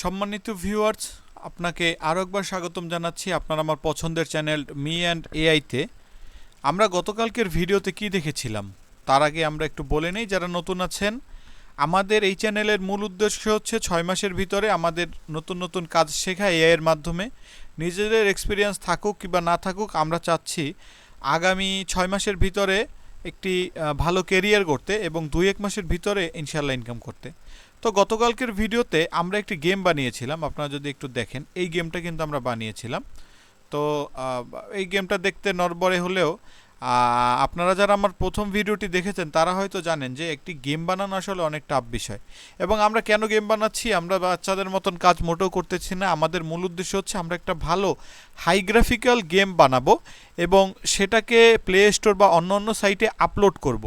সম্মানিত ভিউয়ার্স, আপনাকে আরও একবার স্বাগতম জানাচ্ছি আপনার আমার পছন্দের চ্যানেল মি অ্যান্ড এআইতে। আমরা গতকালকের ভিডিওতে কি দেখেছিলাম তার আগে আমরা একটু বলে নেই যারা নতুন আছেন। আমাদের এই চ্যানেলের মূল উদ্দেশ্য হচ্ছে 6 মাসের ভিতরে আমাদের নতুন নতুন কাজ শেখা এআইয়ের মাধ্যমে। নিজেদের এক্সপিরিয়েন্স থাকুক কিংবা না থাকুক, আমরা চাচ্ছি আগামী 6 মাসের ভিতরে একটি ভালো কেরিয়ার করতে এবং 2-1 মাসের ভিতরে ইনশাল্লাহ ইনকাম করতে। তো গতকালকের ভিডিওতে আমরা একটি গেম বানিয়েছিলাম, আপনারা যদি একটু দেখেন এই গেমটা কিন্তু আমরা বানিয়েছিলাম। তো এই গেমটা দেখতে নড়বড়ে হলেও আপনারা যারা আমার প্রথম ভিডিওটি দেখেছেন তারা হয়তো জানেন যে একটি গেম বানানো আসলে অনেক টাফ বিষয়। এবং আমরা কেন গেম বানাচ্ছি, আমরা বাচ্চাদের মতন কাজ মোটেও করতেছি না। আমাদের মূল উদ্দেশ্য হচ্ছে আমরা একটা ভালো হাই গ্রাফিক্যাল গেম বানাবো এবং সেটাকে প্লে স্টোর বা অন্য অন্য সাইটে আপলোড করব।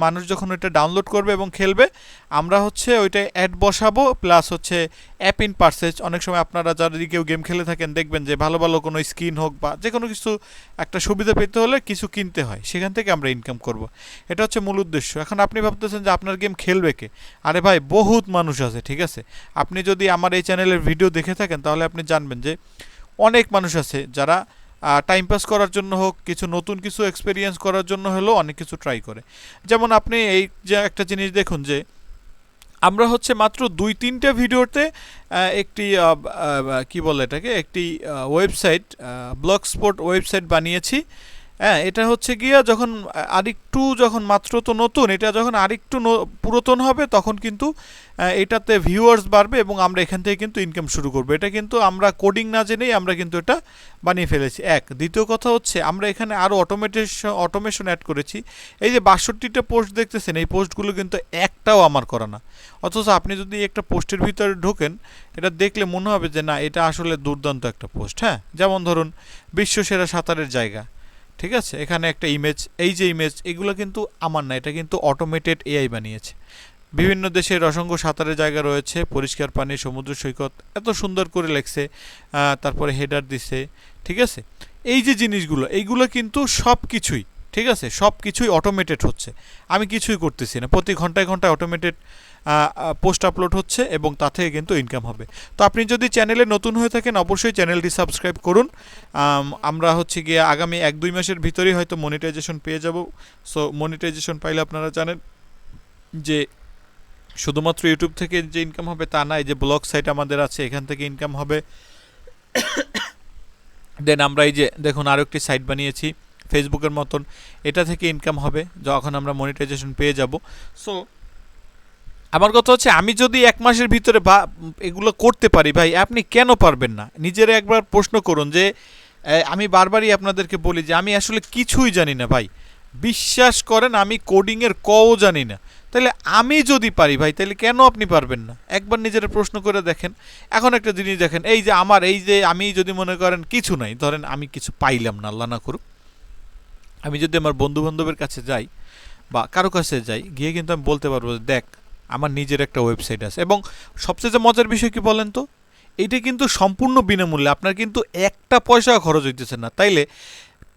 মানুষ যখন ওইটা ডাউনলোড করবে এবং খেলবে, আমরা হচ্ছে ওইটায় অ্যাড বসাবো, প্লাস হচ্ছে অ্যাপ ইন পারচেজ। অনেক সময় আপনারা যদি কেউ গেম খেলে থাকেন দেখবেন যে ভালো ভালো কোনো স্কিন হোক বা যে কোনো কিছু একটা সুবিধা পেতে হলে কিছু কিনতে হয়, সেখান থেকে আমরা ইনকাম করব। এটা হচ্ছে মূল উদ্দেশ্য। এখন আপনি ভাবতেছেন যে আপনার গেম খেলবে কে? আরে ভাই, বহুত মানুষ আছে, ঠিক আছে? আপনি যদি আমার এই চ্যানেলের ভিডিও দেখে থাকেন তাহলে আপনি জানবেন যে অনেক মানুষ আছে যারা টাইম পাস করার জন্য হোক, কিছু নতুন কিছু এক্সপেরিয়েন্স করার জন্য হলেও অনেক কিছু ট্রাই করে। যেমন আপনি এই যে একটা জিনিস দেখুন যে আমরা হচ্ছে মাত্র 2-3টা ভিডিওতে একটি কি বলে এটাকে, একটি ওয়েবসাইট, ব্লগ স্পট ওয়েবসাইট বানিয়েছি। হ্যাঁ, এটা হচ্ছে গিয়া যখন যখন মাত্র তো নতুন, এটা যখন আরেকটু পুরাতন হবে তখন কিন্তু এটাতে ভিউয়ার্স বাড়বে এবং আমরা এখান থেকে কিন্তু ইনকাম শুরু করবো। এটা কিন্তু আমরা কোডিং না জেনেই আমরা কিন্তু এটা বানিয়ে ফেলেছি। দ্বিতীয় কথা হচ্ছে আমরা এখানে আরও অটোমেশন অ্যাড করেছি। এই যে 62টা পোস্ট দেখতেছেন, এই পোস্টগুলো কিন্তু একটাও আমার করা না। অথচ আপনি যদি একটা পোস্টের ভিতরে ঢোকেন, এটা দেখলে মনে হবে যে না, এটা আসলে দুর্দান্ত একটা পোস্ট। হ্যাঁ, যেমন ধরুন বিশ্বসেরা সাঁতারের জায়গা, ঠিক আছে? এখানে একটা ইমেজ, এই যে ইমেজ, এগুলো কিন্তু আমার না, এটা কিন্তু অটোমেটেড এআই বানিয়েছে। বিভিন্ন দেশের অসংখ্য সাঁতারের জায়গা রয়েছে, পরিষ্কার পানি, সমুদ্র সৈকত, এত সুন্দর করে লেখছে। তারপরে হেডার দিছে, ঠিক আছে? এই যে জিনিসগুলো, এইগুলো কিন্তু সব কিছুই, ঠিক আছে, সব কিছুই অটোমেটেড হচ্ছে। আমি কিছুই করতেছি না, প্রতি ঘন্টায় ঘন্টায় অটোমেটেড পোস্ট আপলোড হচ্ছে এবং তা থেকে কিন্তু ইনকাম হবে। তো আপনি যদি চ্যানেলে নতুন হয়ে থাকেন অবশ্যই চ্যানেলটি সাবস্ক্রাইব করুন। আমরা হচ্ছে গিয়ে আগামী 1-2 মাসের ভিতরেই হয়তো মনিটাইজেশন পেয়ে যাব। সো মনিটাইজেশন পাইলে আপনারা জানেন যে শুধুমাত্র ইউটিউব থেকে যে ইনকাম হবে তা না, এই যে ব্লগ সাইট আমাদের আছে এখান থেকে ইনকাম হবে। দেন আমরা এই যে দেখুন আরও একটি সাইট বানিয়েছি ফেসবুকের মতন, এটা থেকে ইনকাম হবে যখন আমরা মনিটাইজেশন পেয়ে যাব। সো আমার কথা হচ্ছে, আমি যদি 1 মাসের ভিতরে বা এগুলো করতে পারি, ভাই আপনি কেন পারবেন না? নিজের একবার প্রশ্ন করুন যে আমি বারবারই আপনাদেরকে বলি যে আমি আসলে কিছুই জানি না ভাই, বিশ্বাস করেন আমি কোডিংয়ের কও জানি না। তাহলে আমি যদি পারি ভাই, তাহলে কেন আপনি পারবেন না? একবার নিজের প্রশ্ন করে দেখেন। এখন একটা জিনিস দেখেন, এই যে আমি যদি মনে করেন কিছু নাই, ধরেন আমি কিছু পাইলাম না, আল্লাহ না করুক, আমি যদি আমার বন্ধু বান্ধবের কাছে যাই বা কারো কাছে যাই, গিয়ে কিন্তু আমি বলতে পারবো যে দেখ আমার নিজের একটা ওয়েবসাইট আছে। এবং সবচেয়ে মজার বিষয় কি বলেন তো, এইটা কিন্তু সম্পূর্ণ বিনামূল্যে, আপনার কিন্তু একটা পয়সা খরচ হইতেছে না, তাইলে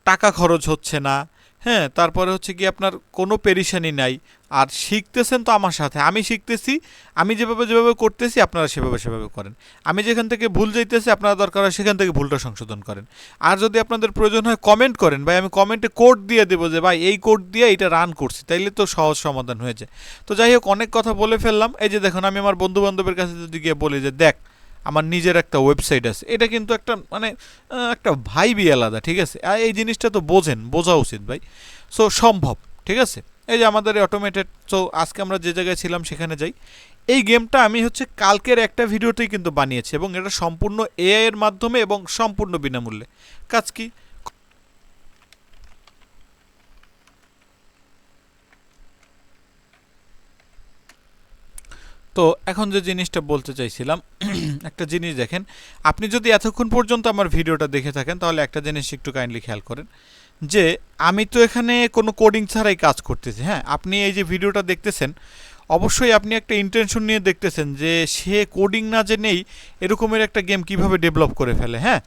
টাকা খরচ হচ্ছে না। হ্যাঁ, তারপরে হচ্ছে কি আপনার কোনো পেরেশানি নাই। আর শিখতেছেন তো আমার সাথে, আমি শিখতেছি, আমি যেভাবে করতেছি আপনারা সেভাবে করেন। আমি যেখান থেকে ভুল যাইতেছি আপনারা দরকার হয় সেখান থেকে ভুলটা সংশোধন করেন। আর যদি আপনাদের প্রয়োজন হয় কমেন্ট করেন, ভাই আমি কমেন্টে কোড দিয়ে দেবো যে ভাই এই কোড দিয়ে এটা রান করছি, তাইলে তো সহজ সমাধান হয়ে যায়। তো যাই হোক, অনেক কথা বলে ফেললাম। এই যে দেখুন, আমি আমার বন্ধু বান্ধবের কাছে যদি গিয়ে বলি যে দেখ আমার নিজের একটা ওয়েবসাইট আছে, এটা কিন্তু একটা মানে একটা ভাইবই আলাদা, ঠিক আছে? আর এই জিনিসটা তো বোঝা উচিত ভাই। সো সম্ভব, ঠিক আছে? এই যে আমাদের অটোমেটেড। সো আজকে আমরা যে জায়গায় ছিলাম সেখানে যাই। এই গেমটা আমি হচ্ছে কালকের একটা ভিডিওতেই কিন্তু বানিয়েছি এবং এটা সম্পূর্ণ এআই এর মাধ্যমে এবং সম্পূর্ণ বিনামূল্যে। কাজ কি? তো এখন যে জিনিসটা বলতে চাইছিলাম, একটা জিনিস দেখেন, আপনি যদি এতক্ষণ পর্যন্ত আমার ভিডিওটা দেখে থাকেন তাহলে একটা জিনিস একটু কাইন্ডলি খেয়াল করেন যে আমি তো এখানে কোনো কোডিং ছাড়াই কাজ করতেছি। হ্যাঁ, আপনি এই যে ভিডিওটা দেখতেছেন অবশ্যই আপনি একটা ইন্টেনশন নিয়ে দেখতেছেন যে সে কোডিং না জেনেই এরকমের একটা গেম কিভাবে ডেভেলপ করে ফেলে। হ্যাঁ,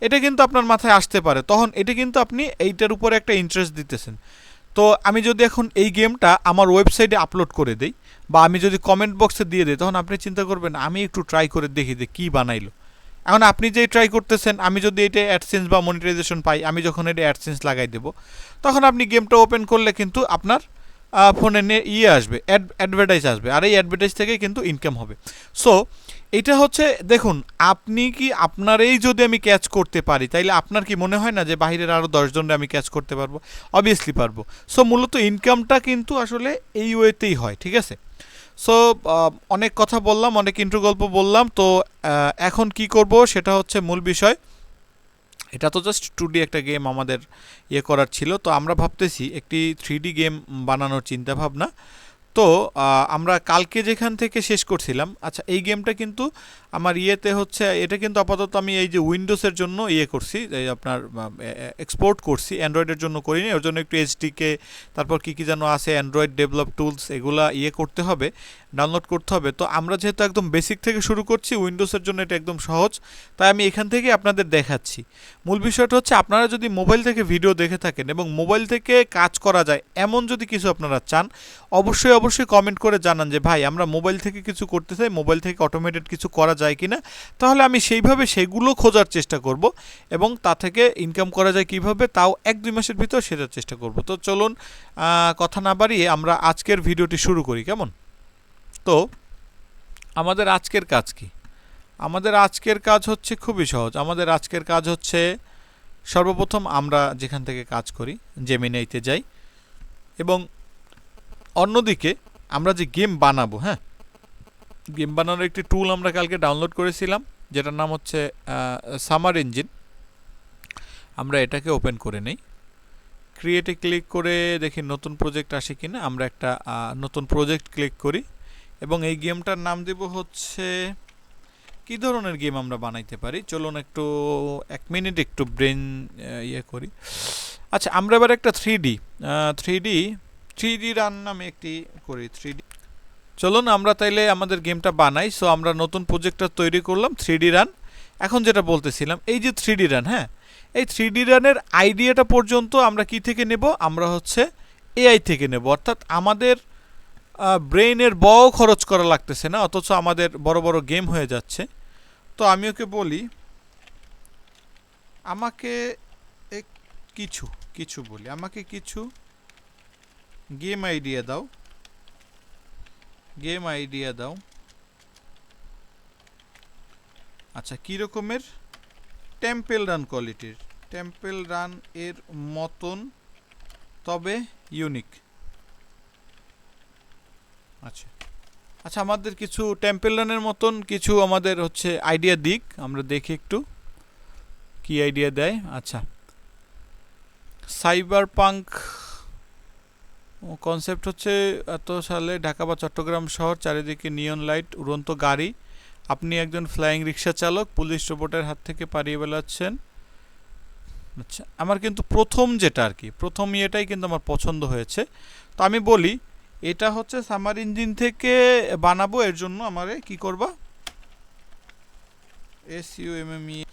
এটা কিন্তু আপনার মাথায় আসতে পারে, তখন এটা কিন্তু আপনি এইটার উপরে একটা ইন্টারেস্ট দিতেছেন। তো আমি যদি এখন এই গেমটা আমার ওয়েবসাইটে আপলোড করে দেই বা আমি যদি কমেন্ট বক্সে দিয়ে দিই, তখন আপনি চিন্তা করবেন আমি একটু ট্রাই করে দেখি যে কী বানাইলো। এখন আপনি যেই ট্রাই করতেছেন, আমি যদি এটা অ্যাডসেন্স বা মনিটাইজেশন পাই, আমি যখন এটা অ্যাডসেন্স লাগাই দেবো, তখন আপনি গেমটা ওপেন করলে কিন্তু আপনার ফোনে আসবে, অ্যাডভার্টাইজ আসবে, আর এই অ্যাডভার্টাইজ থেকে কিন্তু ইনকাম হবে। সো এটা হচ্ছে, দেখুন আপনি কি আপনারই যদি আমি ক্যাচ করতে পারি, তাইলে আপনার কি মনে হয় না যে বাইরের আরও 10জনরে আমি ক্যাচ করতে পারবো? অবভিয়াসলি পারবো। সো মূলত ইনকামটা কিন্তু আসলে এই ওয়েতেই হয়, ঠিক আছে? সো অনেক কথা বললাম, অনেক ইন্ট্রো গল্প বললাম, তো এখন কি করব সেটা হচ্ছে মূল বিষয়। এটা তো জাস্ট 2D একটা গেম আমাদের ইয়ে করার ছিল, তো আমরা ভাবতেছি একটি 3D গেম বানানোর চিন্তা ভাবনা। তো আমরা কালকে যেখান থেকে শেষ করছিলাম, আচ্ছা এই গেমটা কিন্তু আমার ইয়েতে হচ্ছে, এটা কিন্তু আপাতত আমি এই যে উইন্ডোজের জন্য ইয়ে করছি, এই আপনার এক্সপোর্ট করছি, অ্যান্ড্রয়েডের জন্য করিনি। ওর জন্য একটু এইচডিকে, তারপর কী কী যেন আছে, অ্যান্ড্রয়েড ডেভেলপ টুলস, এগুলা ইয়ে করতে হবে, ডাউনলোড করতে হবে। তো আমরা যেহেতু একদম বেসিক থেকে শুরু করছি, উইন্ডোজের জন্য এটা একদম সহজ, তাই আমি এখান থেকে আপনাদের দেখাচ্ছি। মূল বিষয়টা হচ্ছে, আপনারা যদি মোবাইল থেকে ভিডিও দেখে থাকেন এবং মোবাইল থেকে কাজ করা যায় এমন যদি কিছু আপনারা চান, অবশ্যই কমেন্ট করে জানান যে ভাই আমরা মোবাইল থেকে কিছু করতে চাই, মোবাইল থেকে অটোমেটেড কিছু করা যায় কিনা, তাহলে আমি সেইভাবে সেগুলো খোঁজার চেষ্টা করব এবং তা থেকে ইনকাম করা যায় কিভাবে, তাও 1-2 মাসের ভিতর সেটার চেষ্টা করব। তো চলুন কথা না বাড়িয়ে আমরা আজকের ভিডিওটি শুরু করি, কেমন? তো আমাদের আজকের কাজ কি? আমাদের আজকের কাজ হচ্ছে খুবই সহজ। আমাদের আজকের কাজ হচ্ছে, সর্বপ্রথম আমরা যেখান থেকে কাজ করি জেমিনাইতে যাই, এবং অন্যদিকে আমরা যে গেম বানাবো, হ্যাঁ, গেম বানানোর একটি টুল আমরা কালকে ডাউনলোড করেছিলাম, যেটার নাম হচ্ছে সামার ইঞ্জিন। আমরা এটাকে ওপেন করে নেই, ক্রিয়েটে ক্লিক করে দেখি নতুন প্রজেক্ট আসে কিনা। আমরা একটা নতুন প্রজেক্ট ক্লিক করি এবং এই গেমটার নাম দেব হচ্ছে, কী ধরনের গেম আমরা বানাইতে পারি, চলুন একটু 1 মিনিট একটু ব্রেন ইয়ে করি। আচ্ছা, আমরা এবার একটা 3D রান নামে একটি করি, 3D। চলুন আমরা তাইলে আমাদের গেমটা বানাই। সো আমরা নতুন প্রজেক্টটা তৈরি করলাম, 3D রান। এখন যেটা বলতেছিলাম, এই যে 3D রান, হ্যাঁ, এই 3D রানের আইডিয়াটা পর্যন্ত আমরা কি থেকে নেব? আমরা হচ্ছে এআই থেকে নেব, অর্থাৎ আমাদের ব্রেইনের খরচ করা লাগতেছে না, অথচ আমাদের বড় বড় গেম হয়ে যাচ্ছে। তো আমি ওকে বলি, আমাকে কিছু বলি, আমাকে কিছু গেম আইডিয়া দাও। আচ্ছা, কী রকমের? টেম্পল রান কোয়ালিটির, টেম্পল রান এর মতন তবে ইউনিক। আচ্ছা আচ্ছা, আমাদের কিছু টেম্পল রানের মতন কিছু আমাদের হচ্ছে আইডিয়া দিক, আমরা দেখি একটু কি আইডিয়া দেয়। আচ্ছা, সাইবার পাঙ্ক কনসেপ্ট হচ্ছে, এত সালে ঢাকা বা চট্টগ্রাম শহর, চারিদিকে নিয়ন লাইট, উড়ন্ত গাড়ি, আপনি একজন ফ্লাইং রিক্সা চালক, পুলিশ রোবটের হাত থেকে পালিয়ে বেড়াচ্ছেন। আচ্ছা, আমার কিন্তু প্রথম যেটা আর কি, প্রথম ইয়েটাই কিন্তু আমার পছন্দ হয়েছে। তো আমি বলি, এটা হচ্ছে সামার ইঞ্জিন থেকে বানাবো, এর জন্য আমারে কি করবা? SUMMENGINE